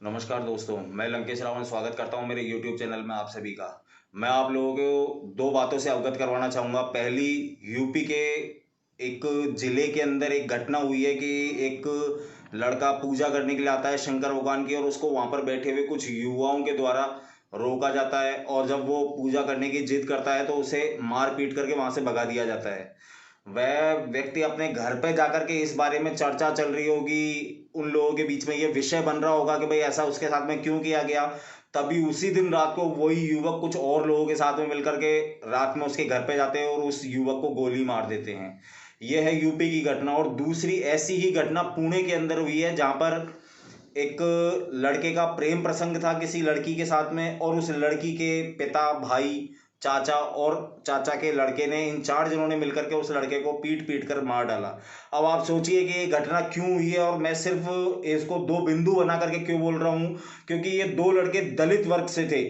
नमस्कार दोस्तों, मैं लंकेश रावण स्वागत करता हूं मेरे YouTube चैनल में आप सभी का। मैं आप लोगों को दो बातों से अवगत करवाना चाहूँगा। पहली, यूपी के एक जिले के अंदर एक घटना हुई है कि एक लड़का पूजा करने के लिए आता है शंकर भगवान की, और उसको वहाँ पर बैठे हुए कुछ युवाओं के द्वारा रोका जाता है, और जब वो पूजा करने की जिद करता है तो उसे मार पीट करके वहाँ से भगा दिया जाता है। वह व्यक्ति अपने घर पे जाकर के इस बारे में चर्चा चल रही होगी, उन लोगों के बीच में ये विषय बन रहा होगा कि भाई ऐसा उसके साथ में क्यों किया गया। तभी उसी दिन रात को वही युवक कुछ और लोगों के साथ में मिलकर के रात में उसके घर पे जाते हैं और उस युवक को गोली मार देते हैं। यह है यूपी की घटना। और दूसरी ऐसी ही घटना पुणे के अंदर हुई है, जहां पर एक लड़के का प्रेम प्रसंग था किसी लड़की के साथ में, और उस लड़की के पिता, भाई, चाचा और चाचा के लड़के ने, इन चार जनों ने मिलकर के उस लड़के को पीट पीट कर मार डाला। अब आप सोचिए कि ये घटना क्यों हुई है, और मैं सिर्फ इसको दो बिंदु बना करके क्यों बोल रहा हूँ, क्योंकि ये दो लड़के दलित वर्ग से थे।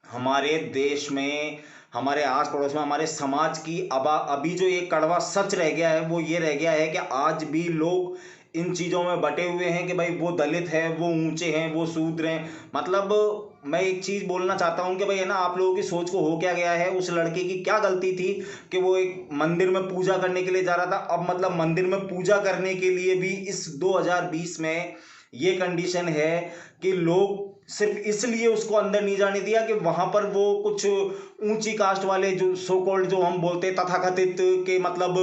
हमारे देश में, हमारे आस पड़ोस में, हमारे समाज की अभी जो एक कड़वा सच रह गया है वो ये रह गया है कि आज भी लोग इन चीज़ों में बटे हुए हैं कि भाई वो दलित है, वो ऊंचे हैं, वो शूद्र हैं। मतलब मैं एक चीज़ बोलना चाहता हूँ कि भाई है ना, आप लोगों की सोच को हो क्या गया है। उस लड़के की क्या गलती थी कि वो एक मंदिर में पूजा करने के लिए जा रहा था। अब मतलब मंदिर में पूजा करने के लिए भी इस 2020 में ये कंडीशन है कि लोग सिर्फ इसलिए उसको अंदर नहीं जाने दिया कि वहां पर वो कुछ ऊंची कास्ट वाले, जो सो कॉल्ड, जो हम बोलते हैं तथाकथित, के मतलब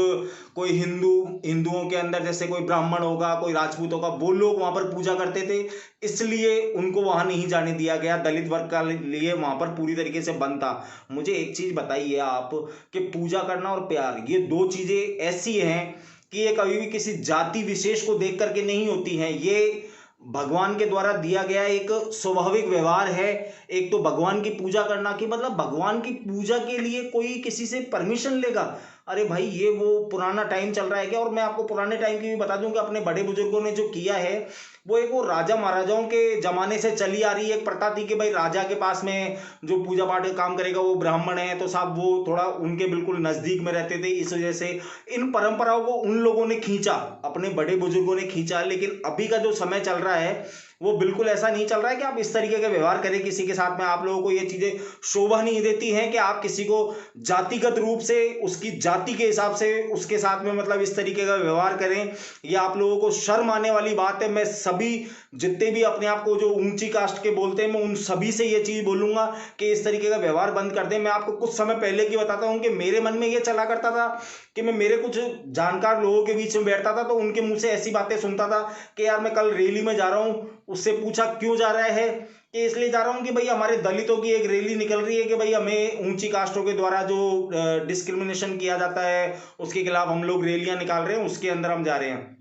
कोई हिंदुओं के अंदर जैसे कोई ब्राह्मण होगा, कोई राजपूत होगा, वो लोग वहां पर पूजा करते थे, इसलिए उनको वहां नहीं जाने दिया गया। दलित वर्ग का लिए वहां पर पूरी तरीके से बंद था। मुझे एक चीज बताइए आप, कि पूजा करना और प्यार, ये दो चीजें ऐसी हैं कि ये कभी भी किसी जाति विशेष को देख करके नहीं होती हैं। ये भगवान के द्वारा दिया गया एक स्वाभाविक व्यवहार है। एक तो भगवान की पूजा करना, कि मतलब भगवान की पूजा के लिए कोई किसी से परमिशन लेगा? अरे भाई, ये वो पुराना टाइम चल रहा है क्या? और मैं आपको पुराने टाइम की भी बता दूं कि अपने बड़े बुजुर्गों ने जो किया है, वो एक वो राजा महाराजाओं के जमाने से चली आ रही एक प्रथा थी कि भाई राजा के पास में जो पूजा पाठ का काम करेगा वो ब्राह्मण है, तो साहब वो थोड़ा उनके बिल्कुल नजदीक में रहते थे। इस वजह से इन परंपराओं को उन लोगों ने खींचा, अपने बड़े बुजुर्गों ने खींचा। लेकिन अभी का जो समय चल रहा है वो बिल्कुल ऐसा नहीं चल रहा है कि आप इस तरीके का व्यवहार करें किसी के साथ में। आप लोगों को ये चीजें शोभा नहीं देती हैं कि आप किसी को जातिगत रूप से, उसकी जाति के हिसाब से उसके साथ में मतलब इस तरीके का व्यवहार करें। ये आप लोगों को शर्म आने वाली बात है। मैं सभी जितने भी अपने आप को जो ऊंची कास्ट के बोलते हैं, मैं उन सभी से ये चीज बोलूंगा कि इस तरीके का व्यवहार बंद कर दें। मैं आपको कुछ समय पहले की बताता हूं कि मेरे मन में ये चला करता था कि मैं मेरे कुछ जानकार लोगों के बीच में बैठता था तो उनके मुंह से ऐसी बातें सुनता था कि यार मैं कल रैली में जा रहा हूं। उससे पूछा क्यों जा रहा है, कि इसलिए जा रहा हूं कि भाई हमारे दलितों की एक रैली निकल रही है कि भाई हमें ऊंची कास्टों के द्वारा जो डिस्क्रिमिनेशन किया जाता है उसके खिलाफ हम लोग रैलियां निकाल रहे हैं, उसके अंदर हम जा रहे हैं।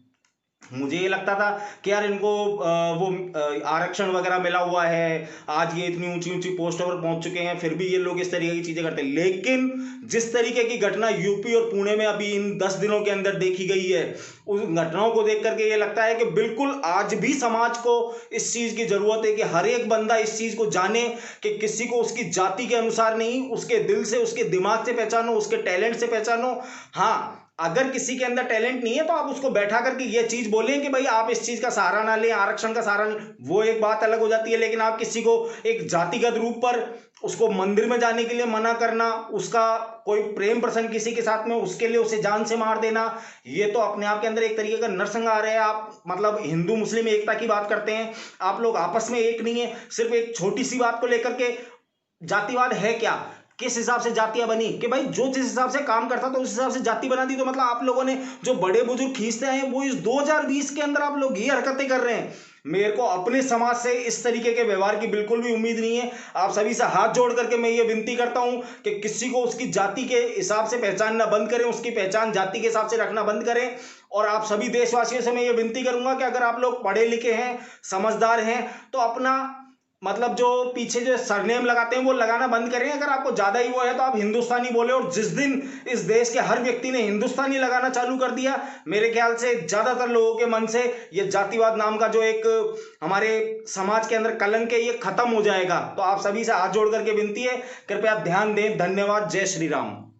मुझे ये लगता था कि यार इनको वो आरक्षण वगैरह मिला हुआ है, आज ये इतनी ऊंची ऊंची पोस्टों पर पहुंच चुके हैं, फिर भी ये लोग इस तरीके की चीजें करते हैं। लेकिन जिस तरीके की घटना यूपी और पुणे में अभी इन 10 दिनों के अंदर देखी गई है, उस घटनाओं को देख करके ये लगता है कि बिल्कुल आज भी समाज को इस चीज की जरूरत है कि हर एक बंदा इस चीज को जाने कि किसी को उसकी जाति के अनुसार नहीं, उसके दिल से, उसके दिमाग से पहचानो, उसके टैलेंट से पहचानो। हाँ, अगर किसी के अंदर टैलेंट नहीं है तो आप उसको बैठा करके ये चीज बोलें कि भाई आप इस चीज का सहारा ना लें, आरक्षण का सहारा लें, वो एक बात अलग हो जाती है। लेकिन आप किसी को एक जातिगत रूप पर उसको मंदिर में जाने के लिए मना करना, उसका कोई प्रेम प्रसंग किसी के साथ में, उसके लिए उसे जान से मार देना, ये तो अपने आप के अंदर एक तरीके का नरसंहार है। आप मतलब हिंदू मुस्लिम एकता की बात करते हैं, आप लोग आपस में एक नहीं है। सिर्फ एक छोटी सी बात को लेकर के जातिवाद है क्या? किस हिसाब से जातियां बनी कि भाई जो जिस हिसाब से काम करता था उस हिसाब से जाति बना दी। तो मतलब आप लोगों ने जो बड़े बुजुर्ग खींचते हैं वो इस 2020 के अंदर आप लोग ये हरकतें कर रहे हैं। मेरे को अपने समाज से इस तरीके के व्यवहार की बिल्कुल भी उम्मीद नहीं है। आप सभी से हाथ जोड़ करके मैं ये विनती करता हूं कि किसी को उसकी जाति के हिसाब से पहचानना बंद करें, उसकी पहचान जाति के हिसाब से रखना बंद करें। और आप सभी देशवासियों से मैं ये विनती करूंगा कि अगर आप लोग पढ़े लिखे हैं, समझदार हैं, तो अपना मतलब जो पीछे जो सरनेम लगाते हैं वो लगाना बंद करें। अगर आपको ज्यादा ही वो है तो आप हिंदुस्तानी बोले। और जिस दिन इस देश के हर व्यक्ति ने हिंदुस्तानी लगाना चालू कर दिया, मेरे ख्याल से ज्यादातर लोगों के मन से ये जातिवाद नाम का जो एक हमारे समाज के अंदर कलंक है ये खत्म हो जाएगा। तो आप सभी से हाथ जोड़ करके विनती है, कृपया ध्यान दें। धन्यवाद। जय श्री राम।